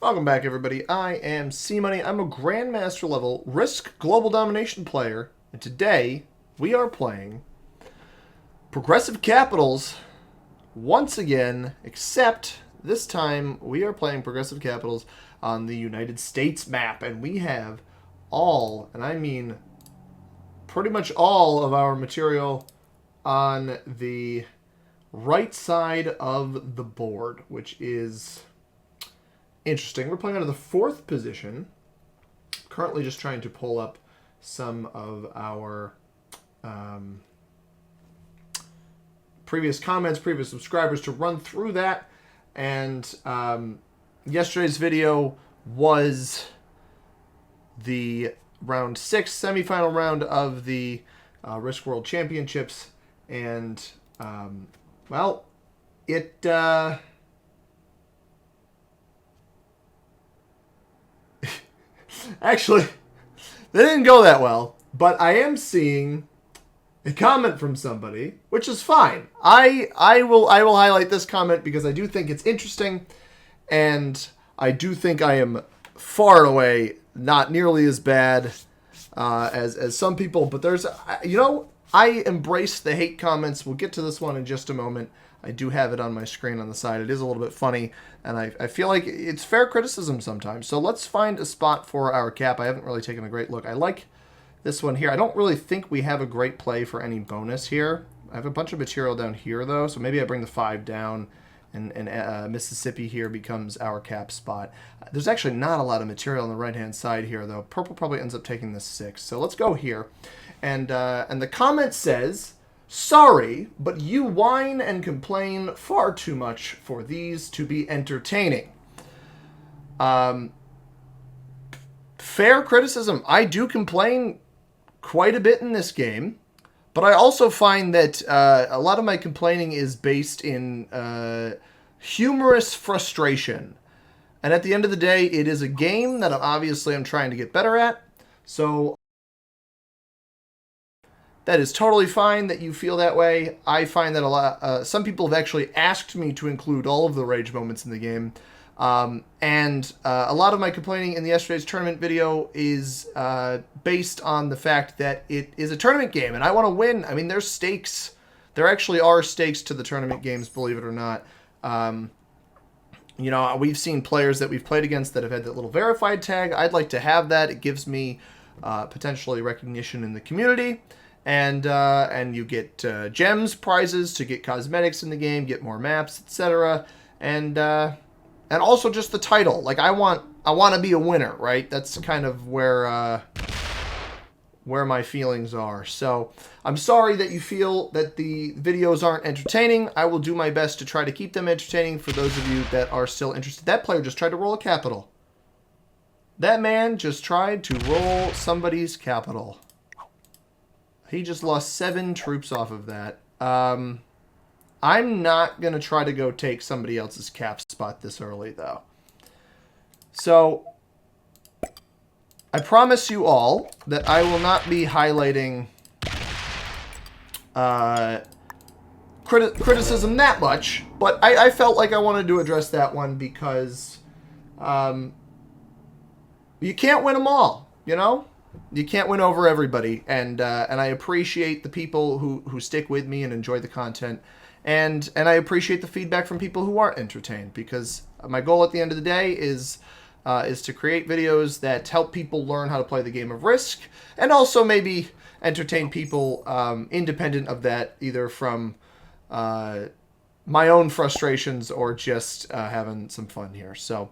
Welcome back, everybody. I am C-Money. I'm a Grandmaster level Risk Global Domination player, and today we are playing Progressive Capitals once again, except this time we are playing Progressive Capitals on the United States map, and we have all, and I mean pretty much all of our material on the right side of the board, which is interesting. We're playing out of the fourth position. Currently just trying to pull up some of our previous comments, previous subscribers to run through that. And yesterday's video was the round 6 semifinal round of the Risk World Championships. And, well, it... Actually, they didn't go that well, but I am seeing a comment from somebody, which is fine. I will highlight this comment because I do think it's interesting, and I do think I am far and away not nearly as bad as some people. But there's, I embrace the hate comments. We'll get to this one in just a moment. I do have it on my screen on the side. It is a little bit funny, and I feel like it's fair criticism sometimes. So let's find a spot for our cap. I haven't really taken a great look. I like this one here. I don't really think we have a great play for any bonus here. I have a bunch of material down here, though, so maybe I bring the 5 down, and Mississippi here becomes our cap spot. There's actually not a lot of material on the right-hand side here, though. Purple probably ends up taking the 6. So let's go here. And the comment says... Sorry, but you whine and complain far too much for these to be entertaining. Fair criticism. I do complain quite a bit in this game, but I also find that a lot of my complaining is based in humorous frustration. And at the end of the day, it is a game that obviously I'm trying to get better at. So that is totally fine that you feel that way. I find that some people have actually asked me to include all of the rage moments in the game. And a lot of my complaining in yesterday's tournament video is based on the fact that it is a tournament game and I want to win. I mean, there's stakes. There actually are stakes to the tournament games, believe it or not. We've seen players that we've played against that have had that little verified tag. I'd like to have that. It gives me potentially recognition in the community. And you get gems, prizes to get cosmetics in the game, get more maps, etc. And also just the title. Like I want to be a winner, right? That's kind of where my feelings are. So I'm sorry that you feel that the videos aren't entertaining. I will do my best to try to keep them entertaining for those of you that are still interested. That player just tried to roll a capital. That man just tried to roll somebody's capital. He just lost 7 troops off of that. I'm not going to try to go take somebody else's cap spot this early, though. So, I promise you all that I will not be highlighting criticism that much. But I felt like I wanted to address that one because you can't win them all, you know? You can't win over everybody, and I appreciate the people who stick with me and enjoy the content, and I appreciate the feedback from people who aren't entertained, because my goal at the end of the day is to create videos that help people learn how to play the game of Risk, and also maybe entertain people independent of that, either from my own frustrations or just having some fun here. So.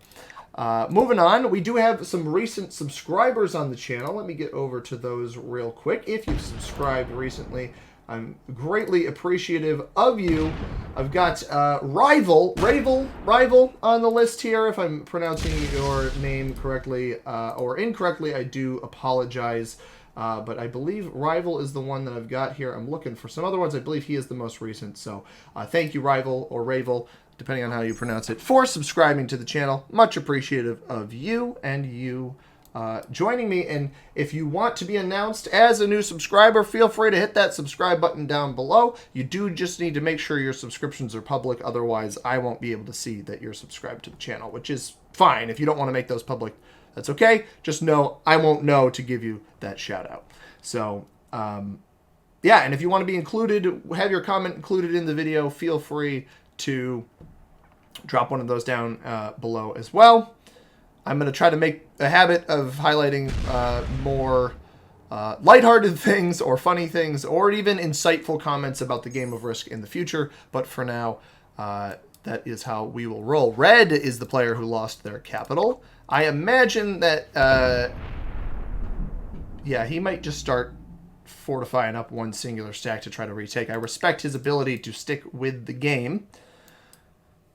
Moving on, we do have some recent subscribers on the channel. Let me get over to those real quick. If you've subscribed recently, I'm greatly appreciative of you. I've got Rival on the list here. If I'm pronouncing your name correctly or incorrectly, I do apologize. But I believe Rival is the one that I've got here. I'm looking for some other ones. I believe he is the most recent. So thank you, Rival or Ravel, depending on how you pronounce it, for subscribing to the channel. Much appreciative of you and you joining me. And if you want to be announced as a new subscriber, feel free to hit that subscribe button down below. You do just need to make sure your subscriptions are public. Otherwise, I won't be able to see that you're subscribed to the channel, which is fine. If you don't want to make those public, that's okay. Just know I won't know to give you that shout out. So, yeah, and if you want to be included, have your comment included in the video, feel free to drop one of those down below as well. I'm going to try to make a habit of highlighting more lighthearted things or funny things or even insightful comments about the game of Risk in the future. But for now, that is how we will roll. Red is the player who lost their capital. I imagine that, yeah, he might just start fortifying up one singular stack to try to retake. I respect his ability to stick with the game.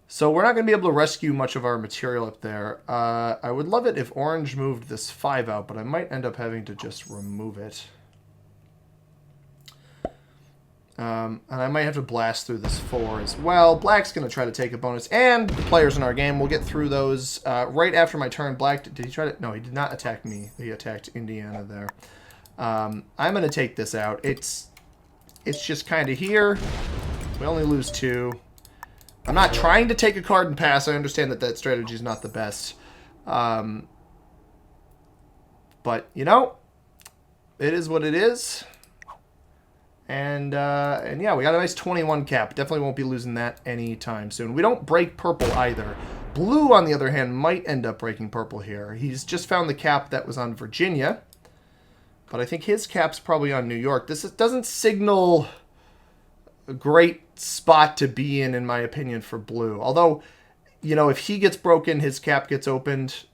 So we're not going to be able to rescue much of our material up there. I would love it if orange moved this 5 out, but I might end up having to just remove it. And I might have to blast through this 4 as well. Black's going to try to take a bonus, and the players in our game will get through those right after my turn. Black, did he try to? No, he did not attack me. He attacked Indiana there. I'm going to take this out. It's just kind of here. We only lose 2. I'm not trying to take a card and pass. I understand that that strategy is not the best. But, you know, it is what it is. And yeah, we got a nice 21 cap. Definitely won't be losing that anytime soon. We don't break purple either. Blue, on the other hand, might end up breaking purple here. He's just found the cap that was on Virginia. But I think his cap's probably on New York. This doesn't signal a great spot to be in my opinion, for blue. Although, you know, if he gets broken, his cap gets opened.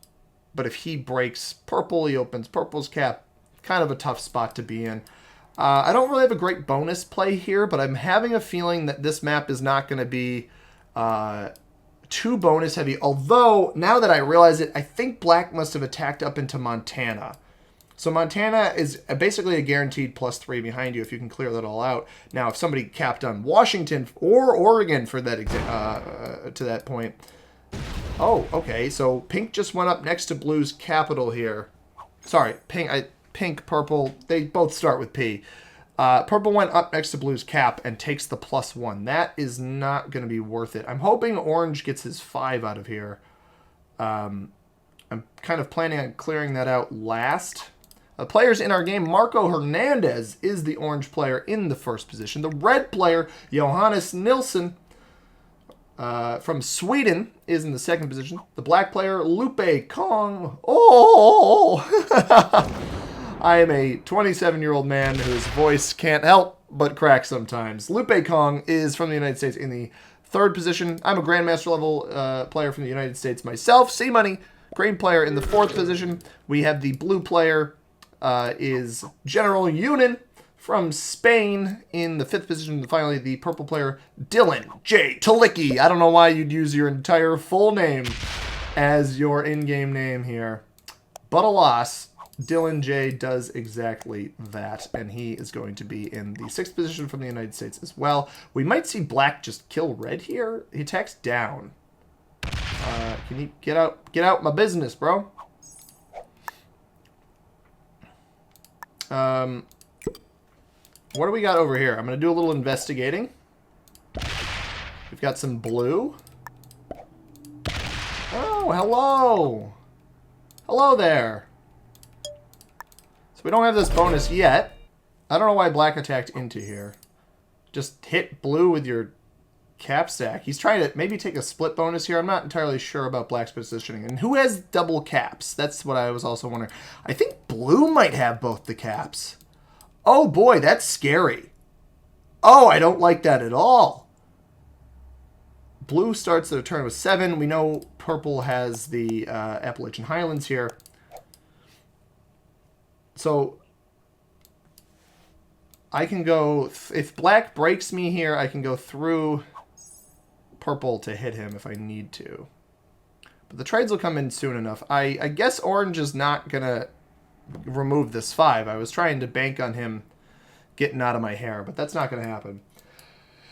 But if he breaks purple, he opens purple's cap. Kind of a tough spot to be in. I don't really have a great bonus play here, but I'm having a feeling that this map is not going to be too bonus heavy. Although, now that I realize it, I think black must have attacked up into Montana. So Montana is basically a guaranteed +3 behind you if you can clear that all out. Now, if somebody capped on Washington or Oregon for that to that point. Oh, okay. So pink just went up next to blue's capital here. Sorry, pink, purple. They both start with P. Purple went up next to blue's cap and takes the +1. That is not going to be worth it. I'm hoping orange gets his 5 out of here. I'm kind of planning on clearing that out last. Players in our game, Marco Hernandez is the orange player in the first position. The red player, Johannes Nilsson from Sweden, is in the second position. The black player, Lupe Kong. Oh! I am a 27-year-old man whose voice can't help but crack sometimes. Lupe Kong is from the United States in the third position. I'm a Grandmaster level player from the United States myself. C-Money, green player in the fourth position. We have the blue player is General Yunin from Spain in the fifth position. And finally, the purple player, Dylan J. Talicki. I don't know why you'd use your entire full name as your in-game name here. But alas, Dylan J does exactly that, and he is going to be in the sixth position from the United States as well. We might see black just kill red here. He attacks down. Can you get out my business, bro? What do we got over here? I'm going to do a little investigating. We've got some blue. Oh, hello. Hello there. So we don't have this bonus yet. I don't know why black attacked into here. Just hit blue with your cap stack. He's trying to maybe take a split bonus here. I'm not entirely sure about black's positioning. And who has double caps? That's what I was also wondering. I think blue might have both the caps. Oh boy, that's scary. Oh, I don't like that at all. Blue starts their turn with 7. We know purple has the Appalachian Highlands here. So I can go, if black breaks me here, I can go through purple to hit him if I need to. But the trades will come in soon enough. I guess orange is not going to remove this 5. I was trying to bank on him getting out of my hair, but that's not going to happen.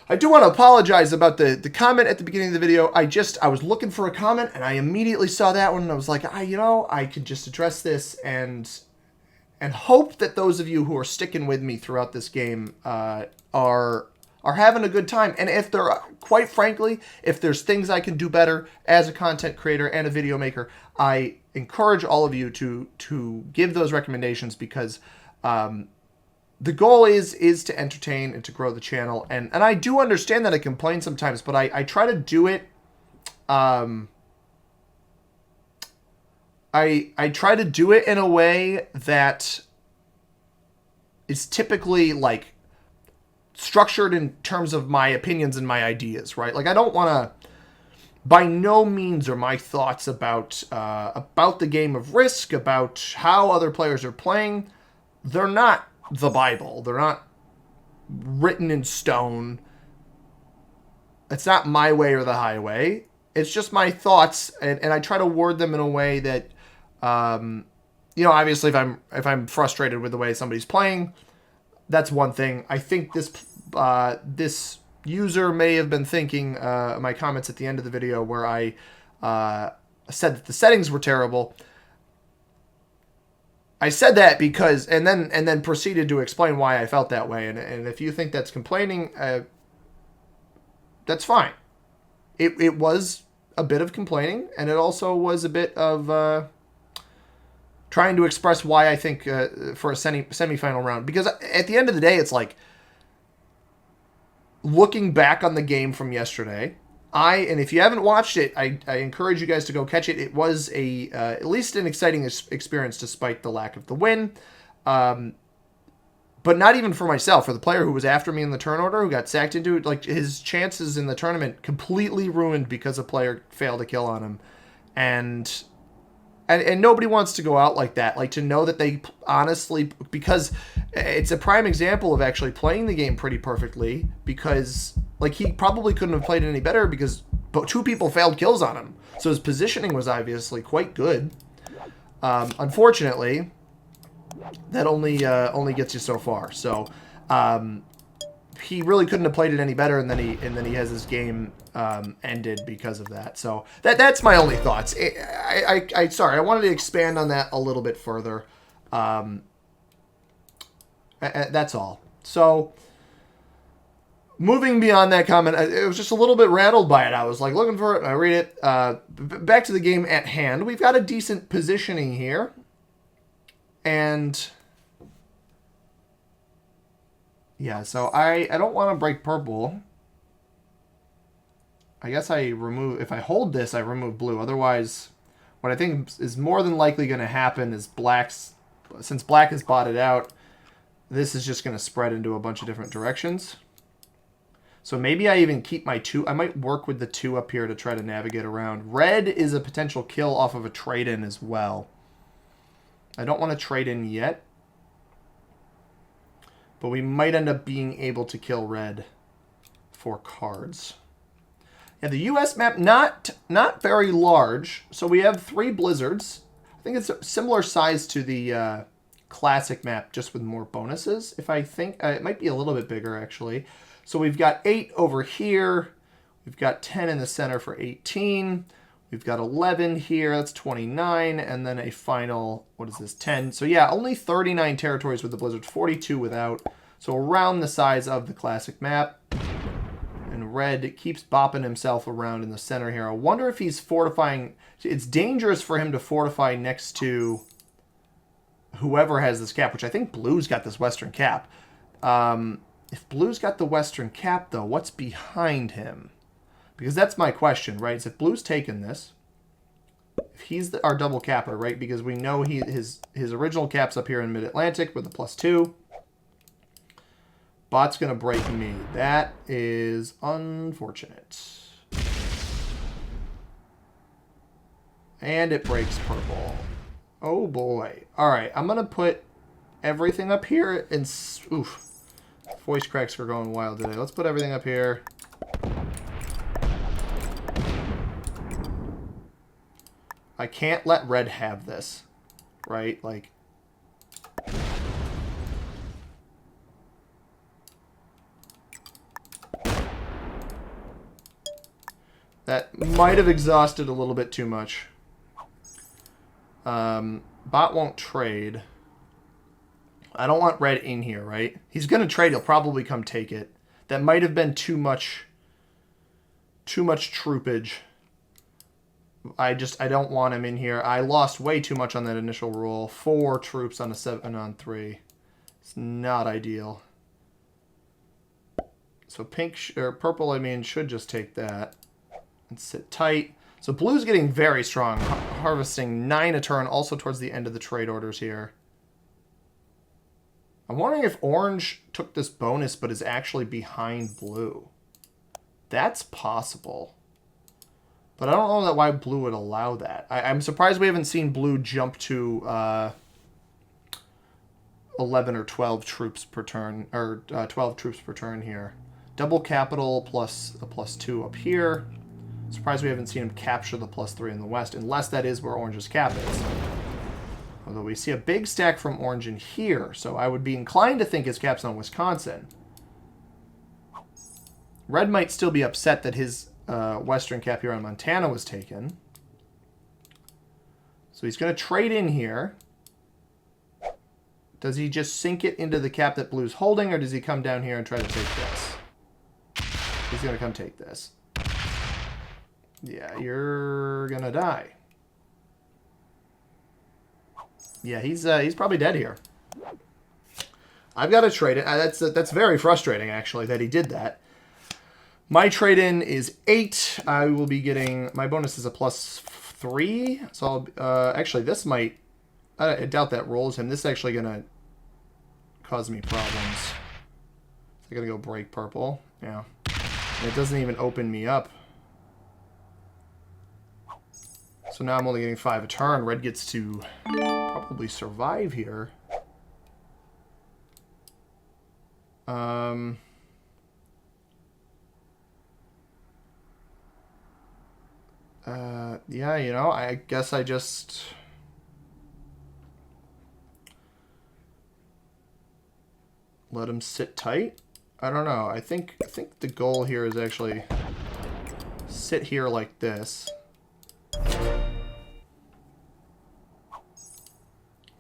I do want to apologize about the comment at the beginning of the video. I was looking for a comment, and I immediately saw that one, and I was like, I could just address this and hope that those of you who are sticking with me throughout this game are having a good time. And if there, quite frankly, if there's things I can do better as a content creator and a video maker, I encourage all of you to give those recommendations, because the goal is to entertain and to grow the channel. And I do understand that I complain sometimes, but I try to do it. I try to do it in a way that is typically like structured in terms of my opinions and my ideas, right? Like, I don't want to, by no means are my thoughts about the game of Risk, about how other players are playing. They're not the Bible. They're not written in stone. It's not my way or the highway. It's just my thoughts, and I try to word them in a way that, obviously if I'm frustrated with the way somebody's playing, that's one thing. I think this user may have been thinking my comments at the end of the video where I said that the settings were terrible. I said that because, and then proceeded to explain why I felt that way. And if you think that's complaining, that's fine. It was a bit of complaining, and it also was a bit of trying to express why I think for a semifinal round. Because at the end of the day, it's like, looking back on the game from yesterday, and if you haven't watched it, I encourage you guys to go catch it. It was at least an exciting experience despite the lack of the win. But not even for myself, for the player who was after me in the turn order, who got sacked into it. Like, his chances in the tournament completely ruined because a player failed a kill on him. And nobody wants to go out like that. Like, to know that they honestly, because it's a prime example of actually playing the game pretty perfectly, because, like, he probably couldn't have played it any better because two people failed kills on him. So his positioning was obviously quite good. Unfortunately, that only gets you so far. So he really couldn't have played it any better, and then he has his game ended because of that. So that's my only thoughts. Sorry, I wanted to expand on that a little bit further. That's all. So moving beyond that comment, it was just a little bit rattled by it. I was like looking for it, and I read it. Back to the game at hand. We've got a decent positioning here, and yeah, so I don't want to break purple. I guess if I hold this, I remove blue. Otherwise, what I think is more than likely going to happen is since black has botted out, this is just going to spread into a bunch of different directions. So maybe I even keep my 2. I might work with the 2 up here to try to navigate around. Red is a potential kill off of a trade-in as well. I don't want to trade in yet, but we might end up being able to kill red for cards. Yeah, the U.S. map, not very large. So we have 3 blizzards. I think it's a similar size to the classic map, just with more bonuses. If I think it might be a little bit bigger, actually. So we've got 8 over here. We've got 10 in the center for 18. We've got 11 here. That's 29. And then a final, what is this, 10. So yeah, only 39 territories with the blizzard, 42 without. So around the size of the classic map. And red keeps bopping himself around in the center here. I wonder if he's fortifying. It's dangerous for him to fortify next to whoever has this cap, which I think blue's got this western cap. If blue's got the western cap, though, what's behind him? Because that's my question, right? Is if blue's taken this, if he's our double capper, right? Because we know his original cap's up here in mid-Atlantic with a +2. Bot's going to break me. That is unfortunate. And it breaks purple. Oh, boy. All right, I'm going to put everything up here. And oof. Voice cracks are going wild today. Let's put everything up here. I can't let red have this, right? Like, That might have exhausted a little bit too much. Bot won't trade. I don't want red in here, right? He's going to trade. He'll probably come take it. That might have been too much troopage. I don't want him in here. I lost way too much on that initial roll. 4 troops on a 7 on 3. It's not ideal. So purple, I mean, should just take that and sit tight. So blue's getting very strong, harvesting 9 a turn, also towards the end of the trade orders here. I'm wondering if orange took this bonus but is actually behind blue. That's possible. But I don't know why blue would allow that. I'm surprised we haven't seen blue jump to 11 or 12 troops per turn, or 12 troops per turn here. Double capital plus a +2 up here. Surprised we haven't seen him capture the +3 in the west, unless that is where orange's cap is. Although we see a big stack from orange in here, so I would be inclined to think his cap's on Wisconsin. Red might still be upset that his western cap here on Montana was taken. So he's going to trade in here. Does he just sink it into the cap that blue's holding, or does he come down here and try to take this? He's going to come take this. Yeah, you're going to die. Yeah, he's probably dead here. I've got to trade it. That's very frustrating, actually, that he did that. My trade-in is 8. I will be getting... My bonus is a +3. So, actually, this might... I doubt that rolls him. This is actually going to cause me problems. So I'm going to go break purple. Yeah. And it doesn't even open me up. So now I'm only getting 5 a turn. Red gets to probably survive here. Yeah, you know, I guess I just... let him sit tight? I don't know. I think the goal here is actually sit here like this.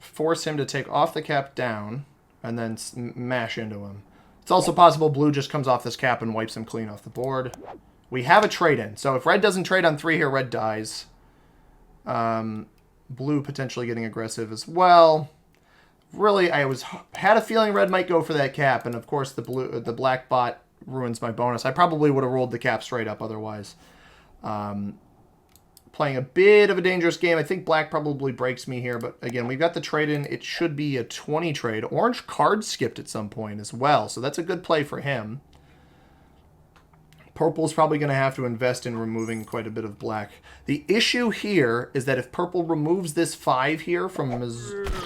Force him to take off the cap down and then mash into him. It's also possible blue just comes off this cap and wipes him clean off the board. We have a trade-in. So if red doesn't trade on 3 here, red dies. Blue potentially getting aggressive as well. Really, I had a feeling red might go for that cap, and of course the black bot ruins my bonus. I probably would have rolled the cap straight up otherwise. Playing a bit of a dangerous game. I think black probably breaks me here, but again, we've got the trade-in. It should be a 20 trade. Orange card skipped at some point as well, so that's a good play for him. Purple's probably going to have to invest in removing quite a bit of black. The issue here is that if purple removes this 5 here from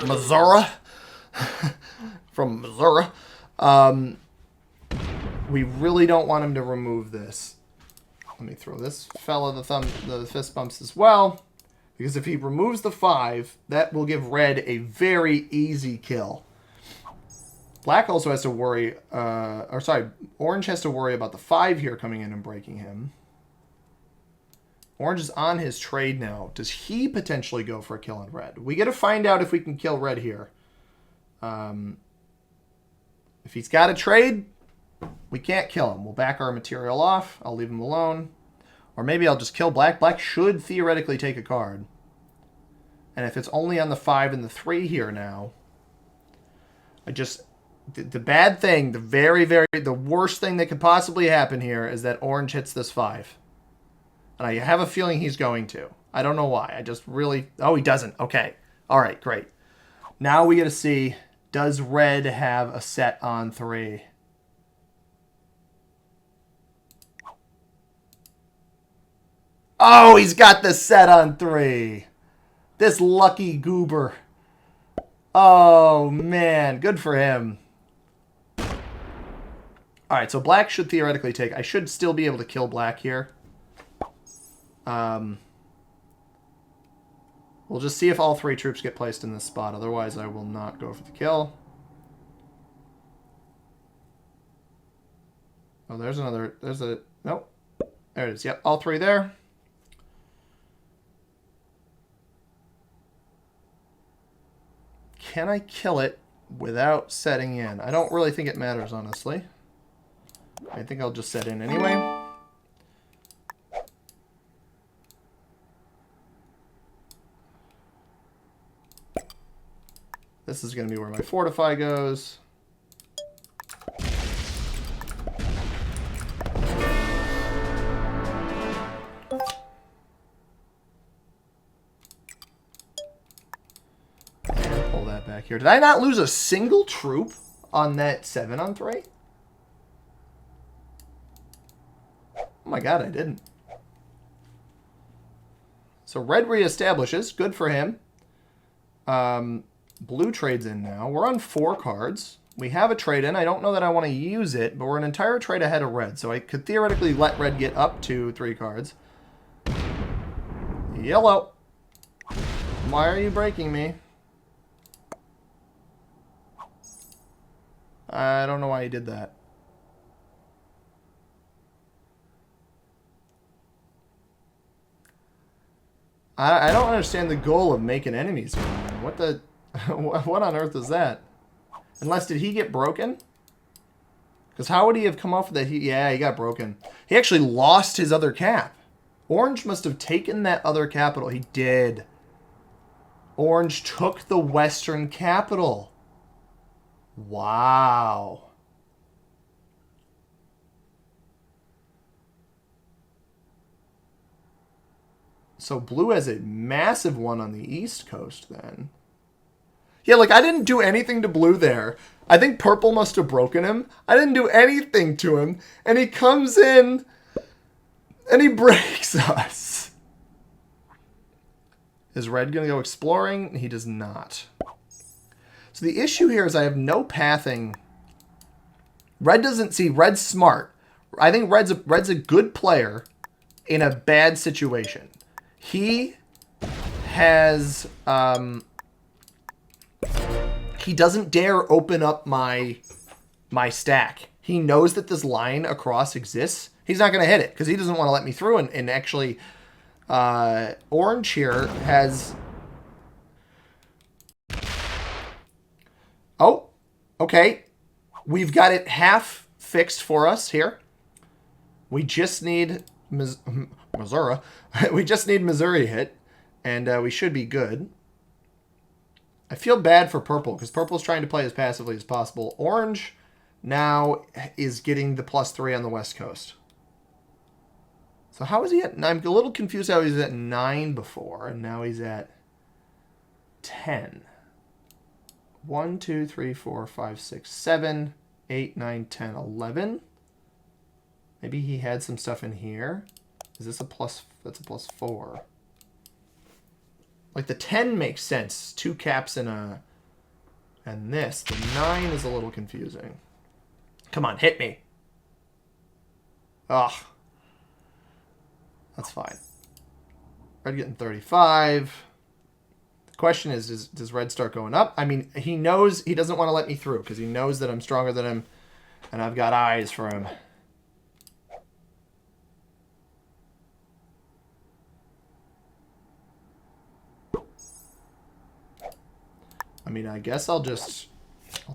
Missouri, we really don't want him to remove this. Let me throw this fella the fist bumps as well, because if he removes the 5, that will give red a very easy kill. Black also has to worry, orange has to worry about the 5 here coming in and breaking him. Orange is on his trade now. Does he potentially go for a kill on red? We got to find out if we can kill red here. If he's got a trade, we can't kill him. We'll back our material off. I'll leave him alone. Or maybe I'll just kill black. Black should theoretically take a card. And if it's only on the 5 and the 3 here now, the bad thing, the worst thing that could possibly happen here is that orange hits this 5. And I have a feeling he's going to. I don't know why. I just really... Oh, he doesn't. Okay. All right, great. Now we get to see, does red have a set on 3? Oh, he's got the set on 3. This lucky goober. Oh, man. Good for him. All right, so black should theoretically take... I should still be able to kill black here. We'll just see if all 3 troops get placed in this spot. Otherwise, I will not go for the kill. Oh, there's another... Nope. There it is. Yep, all 3 there. can I kill it without setting in? I don't really think it matters, honestly. I think I'll just set in anyway. This is going to be where my fortify goes. And pull that back here. Did I not lose a single troop on that 7-on-3? Oh my god, I didn't. So red reestablishes. Good for him. Blue trades in now. We're on 4 cards. We have a trade in. I don't know that I want to use it, but we're an entire trade ahead of red. So I could theoretically let red get up to 3 cards. Yellow. Why are you breaking me? I don't know why he did that. I don't understand the goal of making enemies. What the... what on earth is that? Unless, did he get broken? Because how would he have come off of that? Yeah, he got broken. He actually lost his other cap. Orange must have taken that other capital. He did. Orange took the Western capital. Wow. So blue has a massive one on the East Coast then. Yeah, like I didn't do anything to blue there. I think purple must have broken him. I didn't do anything to him. And he comes in and he breaks us. Is red going to go exploring? He does not. So the issue here is I have no pathing. Red doesn't see. Red's smart. I think Red's a good player in a bad situation. He has... he doesn't dare open up my stack. He knows that this line across exists. He's not going to hit it because he doesn't want to let me through. And actually, orange here has... Oh, okay. We've got it half fixed for us here. We just need Missouri. We just need Missouri hit, and we should be good. I feel bad for purple because purple's trying to play as passively as possible. Orange now is getting the +3 on the West Coast. So how is he at... I'm a little confused how he was at 9 before, and now he's at 10. 1, 2, 3, 4, 5, 6, 7, 8, 9, 10, 11. Maybe he had some stuff in here. Is this a plus? That's a +4. Like the 10 makes sense. 2 caps and a... And this. The 9 is a little confusing. Come on, hit me. Ugh. That's fine. Red getting 35. The question is does red start going up? I mean, he knows he doesn't want to let me through because he knows that I'm stronger than him and I've got eyes for him. I mean, I guess I'll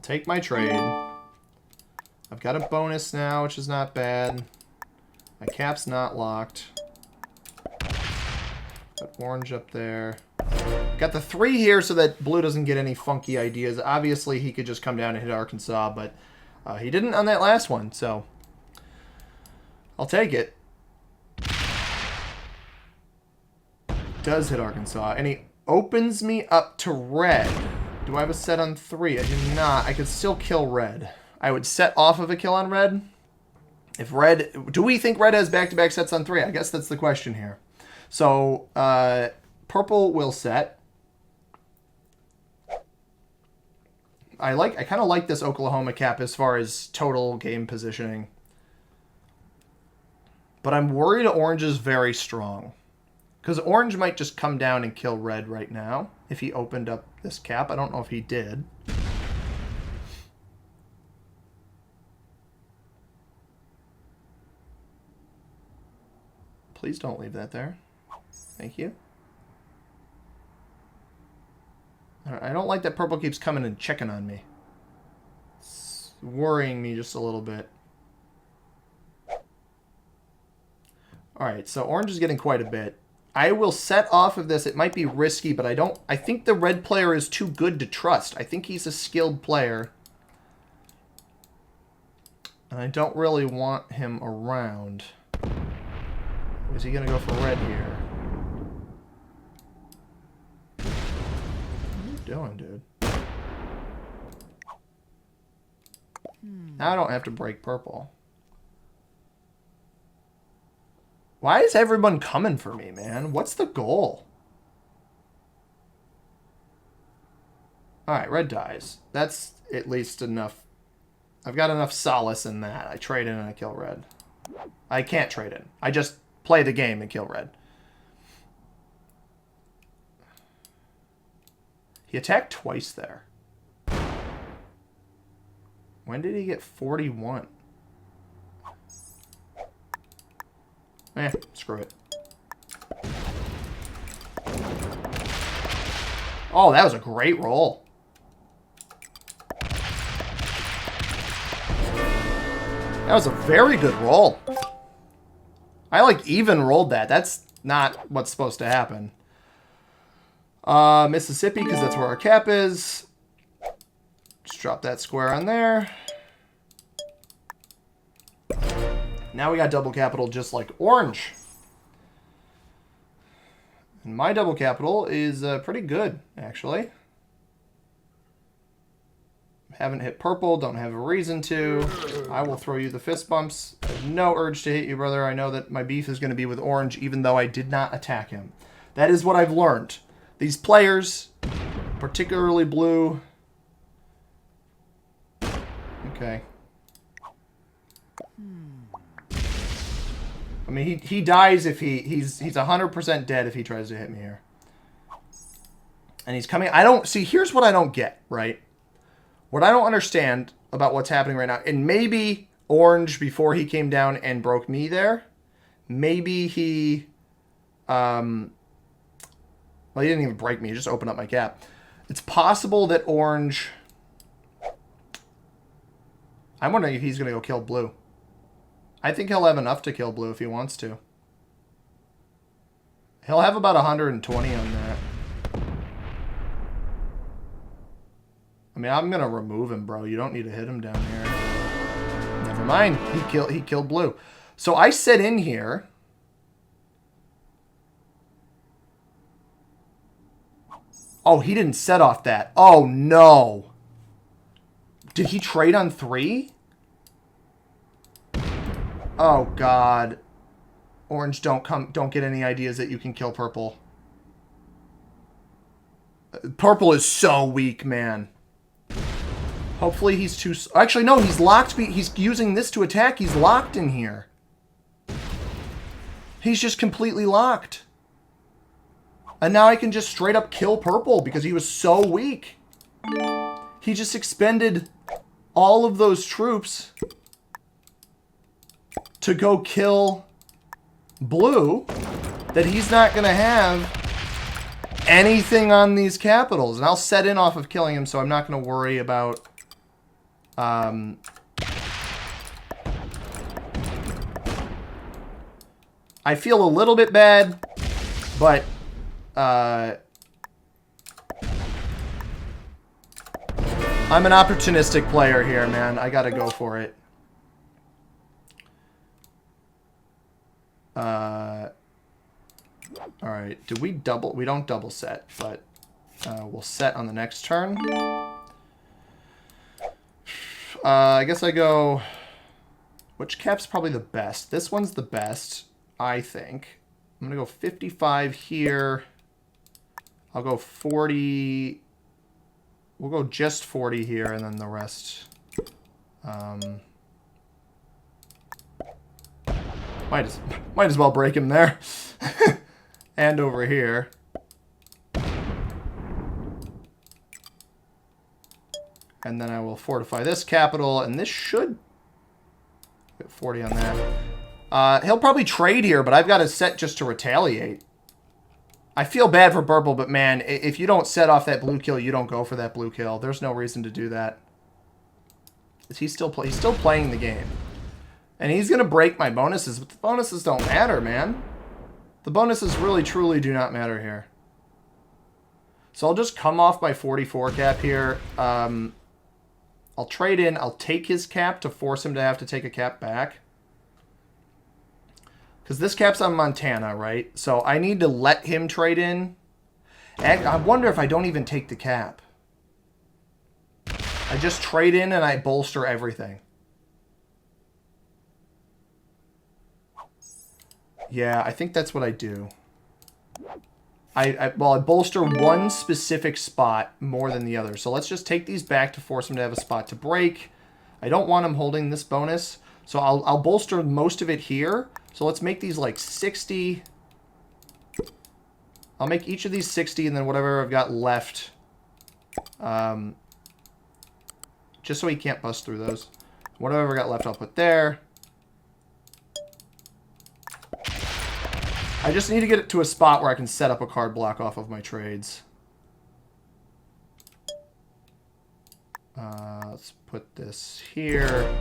take my trade. I've got a bonus now, which is not bad. My cap's not locked. Got orange up there. Got the 3 here so that blue doesn't get any funky ideas. Obviously, he could just come down and hit Arkansas, but he didn't on that last one, so I'll take it. Does hit Arkansas, and he opens me up to red. Do I have a set on 3? I do not. I could still kill red. I would set off of a kill on red. If red... Do we think red has back-to-back sets on 3? I guess that's the question here. So, purple will set. I kind of like this Oklahoma cap as far as total game positioning. But I'm worried orange is very strong. Because orange might just come down and kill red right now if he opened up this cap. I don't know if he did. Please don't leave that there. Thank you. I don't like that purple keeps coming and checking on me. It's worrying me just a little bit. Alright, so orange is getting quite a bit. I will set off of this. It might be risky, but I think the red player is too good to trust. I think he's a skilled player. And I don't really want him around. Is he going to go for red here? What are you doing, dude? Now I don't have to break purple. Why is everyone coming for me, man? What's the goal? Alright, red dies. That's at least enough. I've got enough solace in that. I trade in and I kill red. I can't trade in. I just play the game and kill red. He attacked twice there. When did he get 41? Screw it. Oh, that was a great roll. That was a very good roll. I like even rolled that. That's not what's supposed to happen. Mississippi, because that's where our cap is. Just drop that square on there. Now we got double capital just like orange. And my double capital is pretty good, actually. Haven't hit purple, don't have a reason to. I will throw you the fist bumps. I have no urge to hit you, brother. I know that my beef is going to be with orange, even though I did not attack him. That is what I've learned. These players, particularly blue. Okay. I mean, he dies if he's 100% dead if he tries to hit me here. And he's coming. I don't see. Here's what I don't get, right? What I don't understand about what's happening right now, and maybe orange before he came down and broke me there, maybe he, well, he didn't even break me. He just opened up my gap. It's possible that orange. I'm wondering if he's going to go kill blue. I think he'll have enough to kill blue if he wants to. He'll have about 120 on that. I mean, I'm going to remove him, bro. You don't need to hit him down here. Never mind. He killed blue. So I set in here. Oh, he didn't set off that. Oh, no. Did he trade on 3? Oh, God. Orange, don't get any ideas that you can kill purple. Purple is so weak, man. Hopefully he's too... Actually, no, he's locked. He's using this to attack. He's locked in here. He's just completely locked. And now I can just straight up kill purple because he was so weak. He just expended all of those troops to go kill blue that he's not going to have anything on these capitals. And I'll set in off of killing him, so I'm not going to worry about... I feel a little bit bad, but... I'm an opportunistic player here, man. I gotta go for it. Alright, do we double? We don't double set, but we'll set on the next turn. I guess I go... Which cap's probably the best? This one's the best, I think. I'm gonna go 55 here. I'll go 40... We'll go just 40 here, and then the rest... might as well break him there. And over here. And then I will fortify this capital, and this should... Get 40 on that. He'll probably trade here, but I've got to set just to retaliate. I feel bad for Purple, but man, if you don't set off that blue kill, you don't go for that blue kill. There's no reason to do that. Is he still he's still playing the game. And he's going to break my bonuses, but the bonuses don't matter, man. The bonuses really, truly do not matter here. So I'll just come off my 44 cap here. I'll trade in. I'll take his cap to force him to have to take a cap back. Because this cap's on Montana, right? So I need to let him trade in. And I wonder if I don't even take the cap. I just trade in and I bolster everything. Yeah, I think that's what I do. I bolster one specific spot more than the other. So let's just take these back to force him to have a spot to break. I don't want him holding this bonus. So I'll bolster most of it here. So let's make these like 60. I'll make each of these 60 and then whatever I've got left. Just so he can't bust through those. Whatever I've got left, I'll put there. I just need to get it to a spot where I can set up a card block off of my trades. Let's put this here.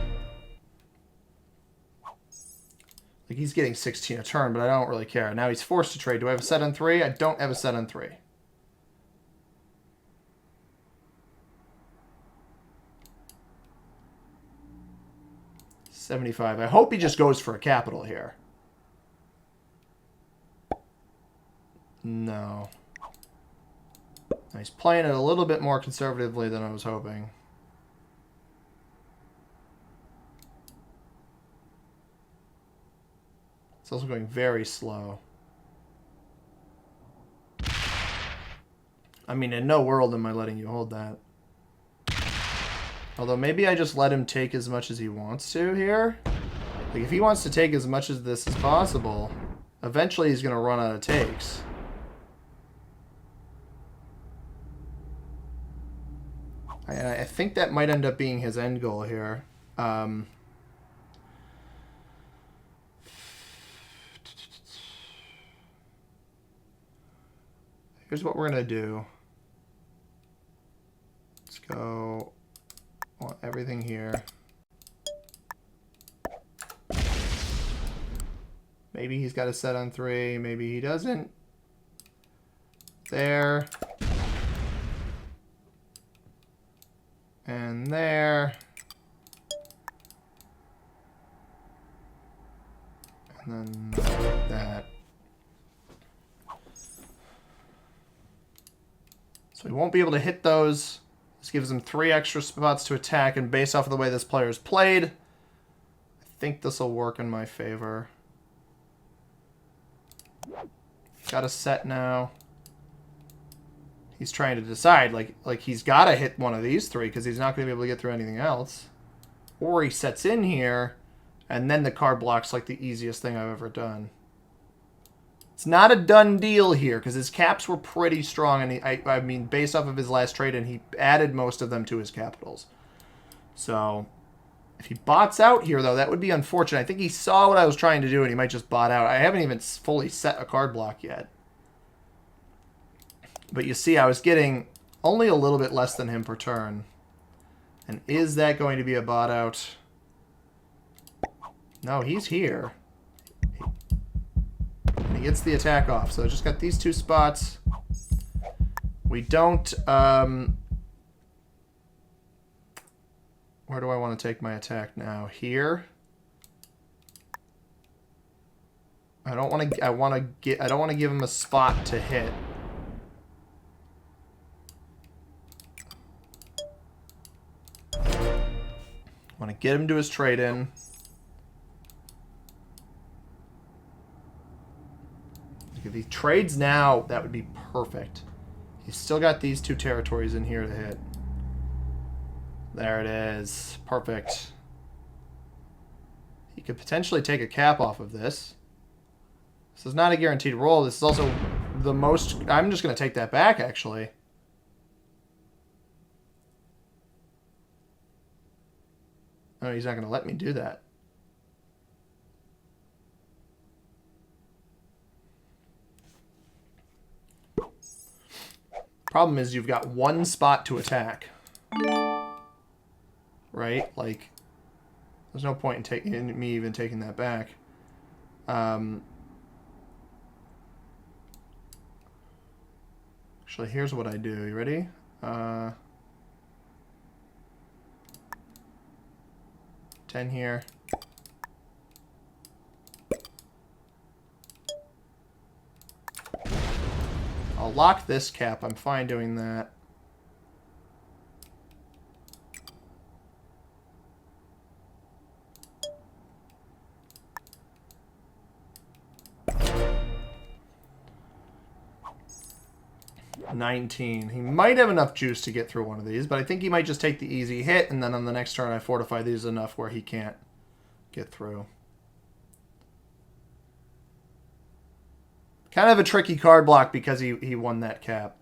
Like he's getting 16 a turn, but I don't really care. Now he's forced to trade. Do I have a set on 3? I don't have a set on 3. $75. I hope he just goes for a capital here. No. He's playing it a little bit more conservatively than I was hoping. It's also going very slow. I mean, in no world am I letting you hold that. Although maybe I just let him take as much as he wants to here. Like if he wants to take as much of this as possible, eventually he's going to run out of takes. I think that might end up being his end goal here. Here's what we're going to do. Let's go. I want everything here. Maybe he's got a set on 3. Maybe he doesn't. There. And there. And then like that. So he won't be able to hit those. This gives him 3 extra spots to attack, and based off of the way this player's played, I think this will work in my favor. Got a set now. He's trying to decide, like he's got to hit one of these 3 because he's not going to be able to get through anything else. Or he sets in here, and then the card block's like the easiest thing I've ever done. It's not a done deal here because his caps were pretty strong, and I mean, based off of his last trade, and he added most of them to his capitals. So if he bots out here, though, that would be unfortunate. I think he saw what I was trying to do, and he might just bot out. I haven't even fully set a card block yet. But you see, I was getting only a little bit less than him per turn. And is that going to be a bot out? No, he's here. And he gets the attack off. So I just got these 2 spots. We don't... where do I want to take my attack now? Here. I don't want to. I don't want to give him a spot to hit. I want to get him to his trade-in. If he trades now, that would be perfect. He's still got these 2 territories in here to hit. There it is. Perfect. He could potentially take a cap off of this. This is not a guaranteed roll. This is also the most... I'm just going to take that back, actually. Oh, he's not going to let me do that. Problem is you've got one spot to attack. Right? Like, there's no point in me even taking that back. Actually, here's what I do. You ready? 10 here. I'll lock this cap. I'm fine doing that. $19. He might have enough juice to get through one of these, but I think he might just take the easy hit, and then on the next turn I fortify these enough where he can't get through. Kind of a tricky card block because he won that cap.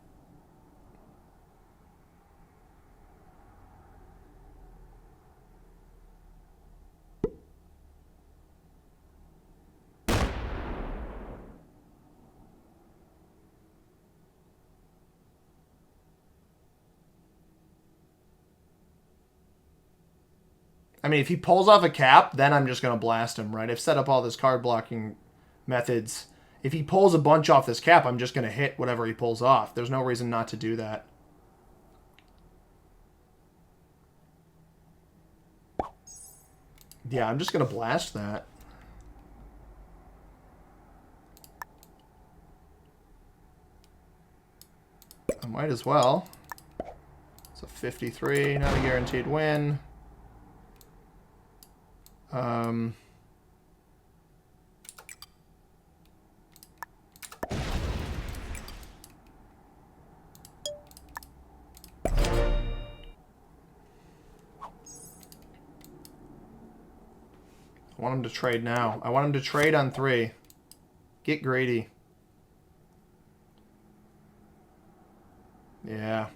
I mean, if he pulls off a cap, then I'm just going to blast him, right? I've set up all this card blocking methods. If he pulls a bunch off this cap, I'm just going to hit whatever he pulls off. There's no reason not to do that. Yeah, I'm just going to blast that. I might as well. It's a 53, not a guaranteed win. I want him to trade now. I want him to trade on 3. Get greedy. Yeah.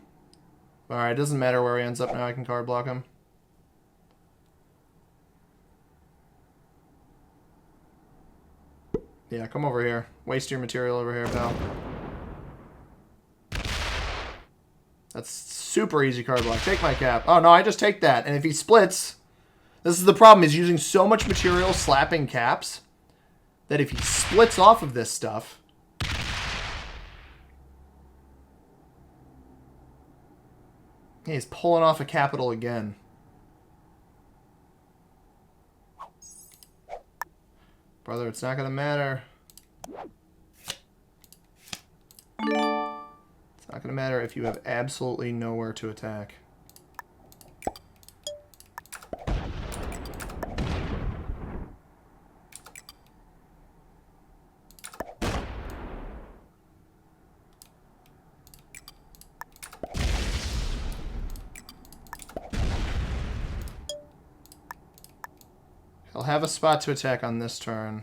Alright, doesn't matter where he ends up now. I can card block him. Yeah, come over here. Waste your material over here, pal. That's super easy card block. Take my cap. Oh, no, I just take that. And if he splits, this is the problem. He's using so much material slapping caps that if he splits off of this stuff... He's pulling off a capital again. Brother, it's not going to matter. It's not going to matter if you have absolutely nowhere to attack. He'll have a spot to attack on this turn.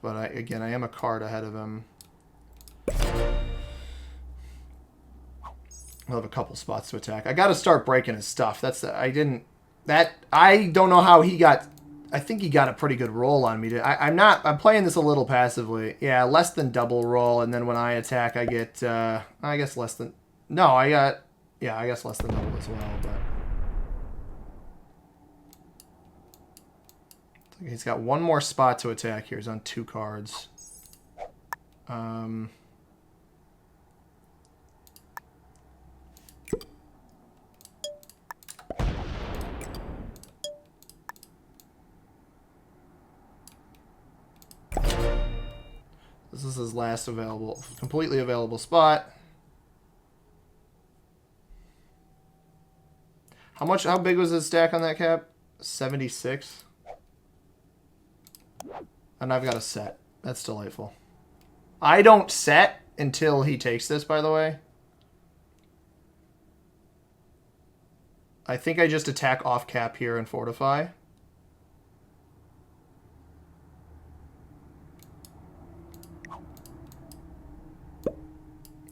But again, I am a card ahead of him. He'll have a couple spots to attack. I got to start breaking his stuff. I don't know how he got. I think he got a pretty good roll on me. I'm playing this a little passively. Yeah, less than double roll, and then when I attack, I get. I guess less than. No, I got. Yeah, I guess less than double as well, but. He's got one more spot to attack here. He's on 2 cards. This is his last completely available spot. How big was his stack on that cap? 76. And I've got a set. That's delightful. I don't set until he takes this, by the way. I think I just attack off cap here and fortify.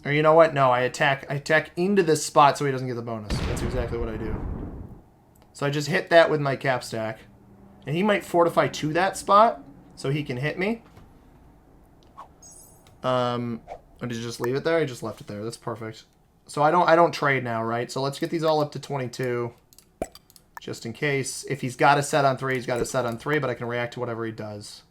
Or you know what? No, I attack into this spot so he doesn't get the bonus. That's exactly what I do. So I just hit that with my cap stack. And he might fortify to that spot so he can hit me. Or did you just leave it there? I just left it there. That's perfect. So I don't trade now, right? So let's get these all up to 22. Just in case. If he's got a set on 3, he's got a set on 3, but I can react to whatever he does.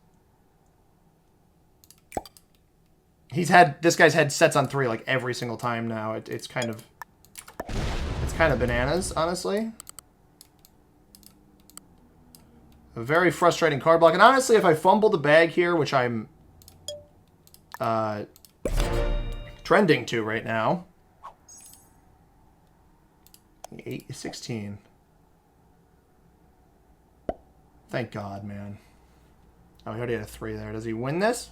This guy's had sets on 3 like every single time now. It's kind of bananas, honestly. A very frustrating card block. And honestly, if I fumble the bag here, which I'm trending to right now. 16. Thank God, man. Oh, he already had a 3 there. Does he win this?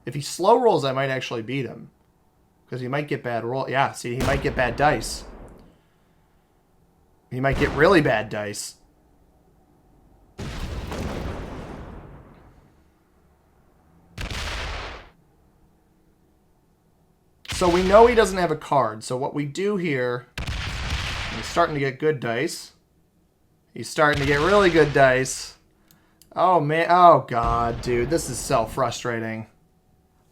If he slow rolls, I might actually beat him. Because he might get bad roll. Yeah, see, he might get bad dice. He might get really bad dice. So we know he doesn't have a card. So what we do here... He's starting to get good dice. He's starting to get really good dice. Oh, man. Oh, God, dude. This is so frustrating.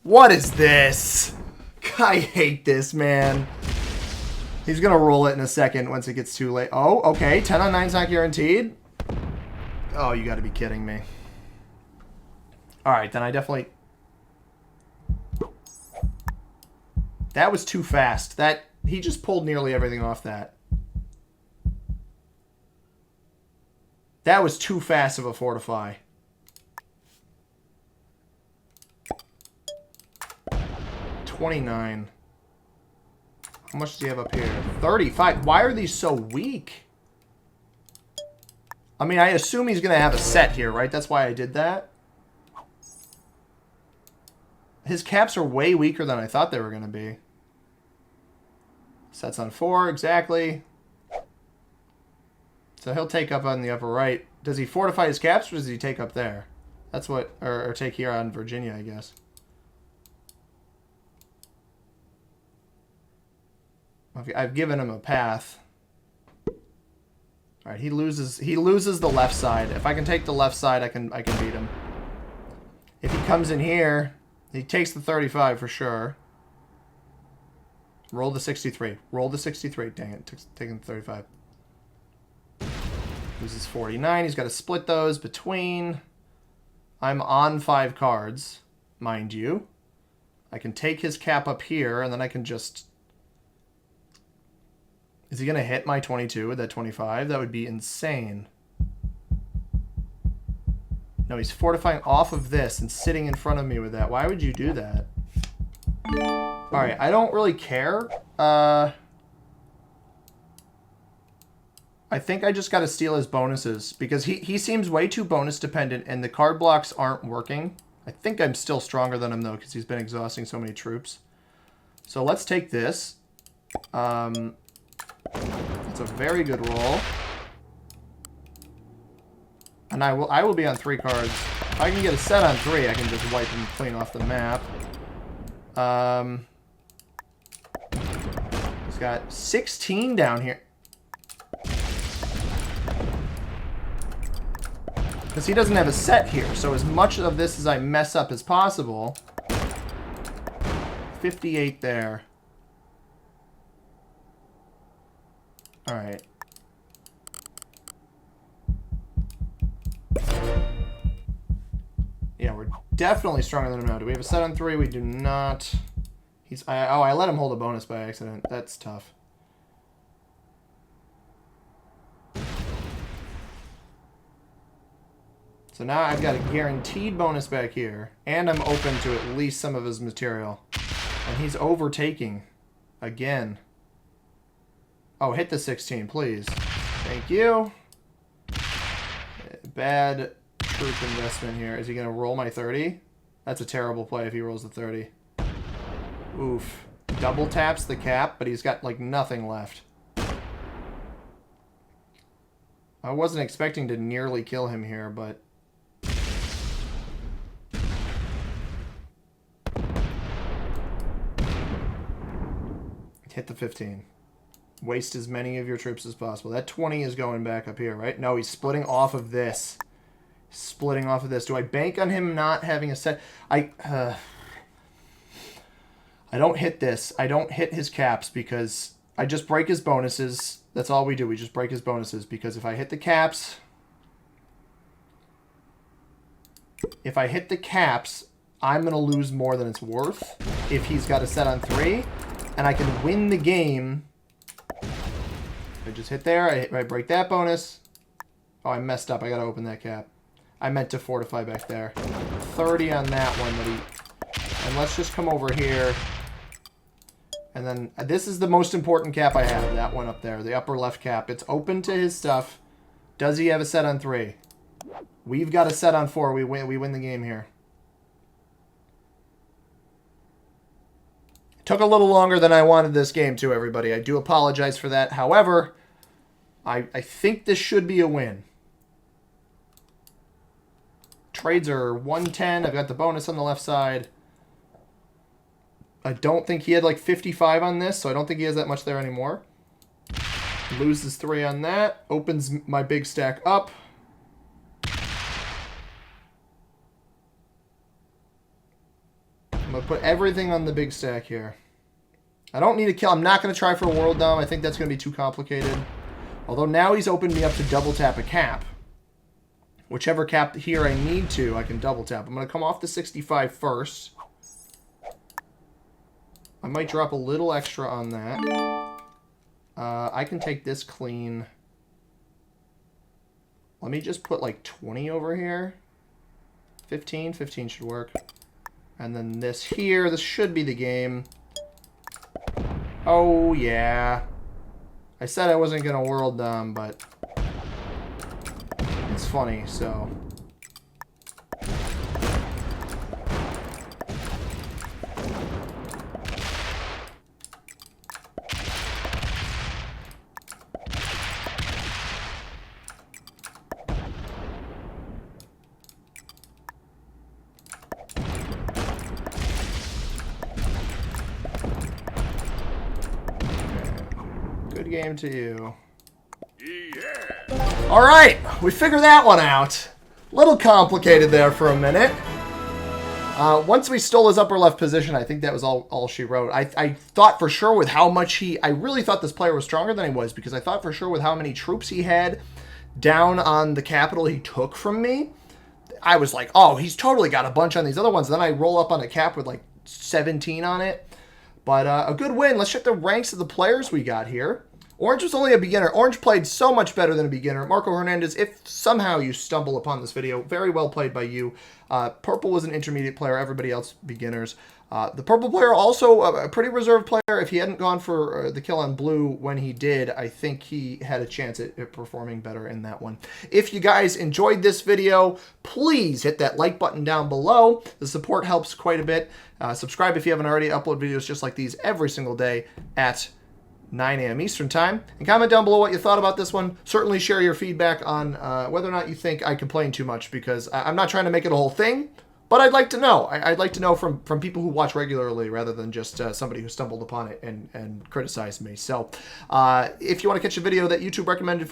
What is this? I hate this, man. He's going to roll it in a second once it gets too late. Oh, okay. 10 on 9's not guaranteed. Oh, you got to be kidding me. All right, then I definitely... That was too fast. He just pulled nearly everything off that. That was too fast of a fortify. $29. How much does he have up here? 35. Why are these so weak? I mean, I assume he's going to have a set here, right? That's why I did that. His caps are way weaker than I thought they were going to be. Sets on 4, exactly. So he'll take up on the upper right. Does he fortify his caps or does he take up there? That's what... Or take here on Virginia, I guess. I've given him a path. Alright, he loses the left side. If I can take the left side, I can beat him. If he comes in here, he takes the 35 for sure. Roll the 63. Roll the 63. Dang it, taking the 35. Loses 49. He's got to split those between... I'm on 5 cards, mind you. I can take his cap up here, and then I can just... Is he going to hit my 22 with that 25? That would be insane. No, he's fortifying off of this and sitting in front of me with that. Why would you do that? Alright, I don't really care. I think I just got to steal his bonuses because he seems way too bonus dependent and the card blocks aren't working. I think I'm still stronger than him though because he's been exhausting so many troops. So let's take this. It's a very good roll. And I will be on 3 cards. If I can get a set on 3, I can just wipe him clean off the map. He's got 16 down here. Because he doesn't have a set here, so as much of this as I mess up as possible. 58 there. Alright. Yeah, we're definitely stronger than him now. Do we have a set on 3? We do not. I let him hold a bonus by accident. That's tough. So now I've got a guaranteed bonus back here. And I'm open to at least some of his material. And he's overtaking. Again. Oh, hit the 16, please. Thank you. Bad troop investment here. Is he going to roll my 30? That's a terrible play if he rolls the 30. Oof. Double taps the cap, but he's got, like, nothing left. I wasn't expecting to nearly kill him here, but... Hit the 15. Waste as many of your troops as possible. That 20 is going back up here, right? No, he's splitting off of this. Splitting off of this. Do I bank on him not having a set? I I don't hit this. I don't hit his caps because I just break his bonuses. That's all we do. We just break his bonuses because if I hit the caps... If I hit the caps, I'm going to lose more than it's worth if he's got a set on 3. And I can win the game. I just hit there. I break that bonus. Oh, I messed up. I got to open that cap. I meant to fortify back there. 30 on that one. And let's just come over here. And then this is the most important cap I have. That one up there. The upper left cap. It's open to his stuff. Does he have a set on 3? We've got a set on 4. We win the game here. Took a little longer than I wanted this game to, everybody. I do apologize for that. However, I think this should be a win. Trades are 110. I've got the bonus on the left side. I don't think he had like 55 on this, so I don't think he has that much there anymore. Loses 3 on that. Opens my big stack up. I'm going to put everything on the big stack here. I don't need a kill. I'm not going to try for a world dom. I think that's going to be too complicated. Although now he's opened me up to double tap a cap. Whichever cap here I need to, I can double tap. I'm going to come off the 65 first. I might drop a little extra on that. I can take this clean. Let me just put like 20 over here. 15? 15 should work. And then this here, this should be the game. Oh, yeah. I said I wasn't going to world them, but it's funny, so... Good game to you. Yeah. All right, we figured that one out. Little complicated there for a minute. Once we stole his upper left position, I think that was all she wrote. I thought for sure with how much I really thought this player was stronger than he was because I thought for sure with how many troops he had down on the capital he took from me, I was like, oh, he's totally got a bunch on these other ones. Then I roll up on a cap with like 17 on it. But a good win. Let's check the ranks of the players we got here. Orange was only a beginner. Orange played so much better than a beginner. Marco Hernandez, if somehow you stumble upon this video, very well played by you. Purple was an intermediate player. Everybody else, beginners. The purple player also a pretty reserved player. If he hadn't gone for the kill on blue when he did, I think he had a chance at performing better in that one. If you guys enjoyed this video, please hit that like button down below. The support helps quite a bit. Subscribe if you haven't already. Upload videos just like these every single day at 9 a.m. Eastern Time. And comment down below what you thought about this one. Certainly share your feedback on whether or not you think I complain too much, because I'm not trying to make it a whole thing, but I'd like to know. I'd like to know from people who watch regularly rather than just somebody who stumbled upon it and criticized me. So if you want to catch a video that YouTube recommends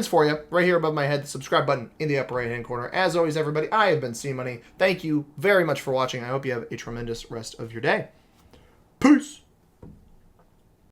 for you, right here above my head, the subscribe button in the upper right-hand corner. As always, everybody, I have been C Money. Thank you very much for watching. I hope you have a tremendous rest of your day. Peace!